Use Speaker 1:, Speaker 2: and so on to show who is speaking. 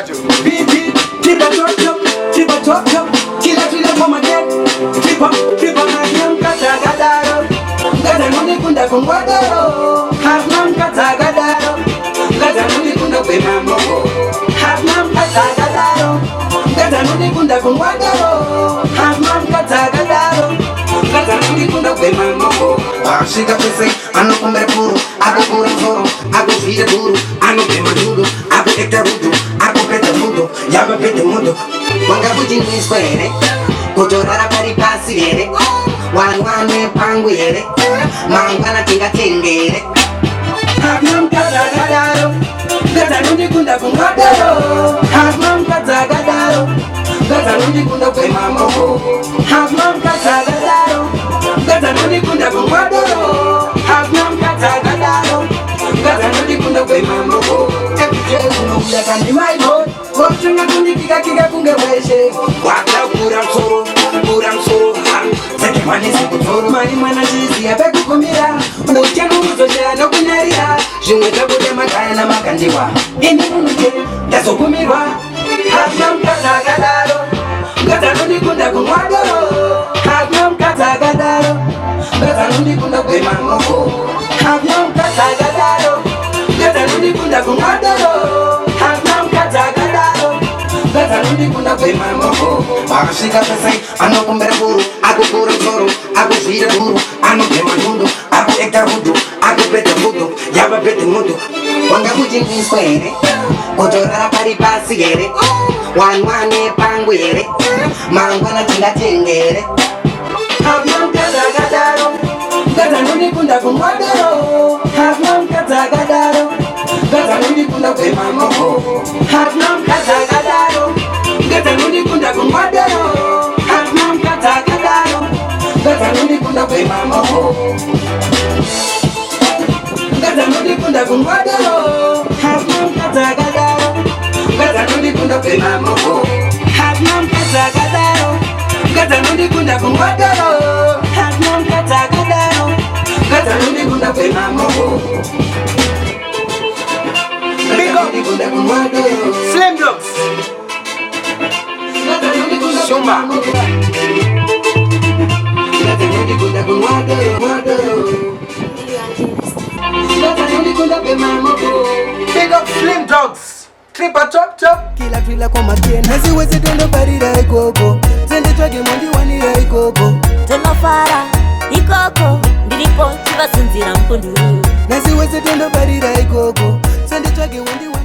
Speaker 1: Yacho.
Speaker 2: Baby, keep a top, till I feel like my dead. Keep up, my young Katagadaro. Gatanuni Kunda Kungwadaro. Harnam Katagadaro. Gatanuni Kunda Pemamo. Harnam Katagadaro. Gatanuni Kunda Kungwadaro. Harnam Katagadaro. Gatanuni Kunda Pemamo. Ashika Pese, Ano Kumbe Puru, Ago Puru Zoro, Ago Fide Puru, Ano Pema Judo, Ago Ekta Rudo, Ago Peta Mudo, Yaba Pete Mudo, Wanga Bujin Square, Kotorara Pari Passire, One Panguere, Mangana Tinga Tingere, Hagnam Katagadaro, Gatanuni Kunda Kungadaro, Hagnam Katagadaro, Gatanuni Kunda Pemamo, Hagnam Katagadaro, Gatanuni Kunda Kungadaro, Hagnam Katagadaro, Gatanuni Kunda Pemamo, Every day my boat, watching a Kika Kunga Weshe, Waka Puram Soro, Second one is Money Manages, I beg Kumira, Mutanu, no Kunaria, Jumata Makana Makandiwa, in that's Okumira, Hagnam Katagadaro, Gatanuni Kunda Kungadaro, Hagnam Katagadaro, Gatanuni Kunda Pemamo, Hagnam Katagadaro, Gatanuni Kunda Kungadaro, Hagnam Katagadaro, Gatanuni Kunda Pemamo, Ashika Pese, Ano Kumbe Puru, Ago Puru Zoro, Ago Fide Puru, Ano Pema Judo, Ago Ekta Rudo, Ago Pete Mudo, Yaba Pete Mudo, Wanga Bujin Square, Kotorara Pari Passire, One Panguere, Mangana Tinga Tingere, Hagnam Katagadaro, Gatanuni Kunda Kungadaro, Hagnam Katagadaro, Gatanuni Kunda Pemamo, Hagnam Katagadaro, Gatanuni Kunda Kungadaro, Hagnam Katagadaro, Gatanuni Kunda Pemamo, Gatanuni Kunda Kungadaro, Hagnam Katagadaro, Gatanuni Kunda Pemamo, Hagnam Katagadaro, Gatanuni Kunda Kungadaro, Hagnam Katagadaro, Gatanuni Kunda Pemamo. Big up Slim Dogs Shumba Big up Slim Dogs Tripa Chop
Speaker 3: Kila trila kwa makeni Nasi weze tondo barira ikoko Zende chwage mondi wanira ikoko
Speaker 4: Tono fara ikoko Ndilipo chiva sunzira mpundu
Speaker 3: Nasi weze tondo barira ikoko Zende chwage mondi wanira ikoko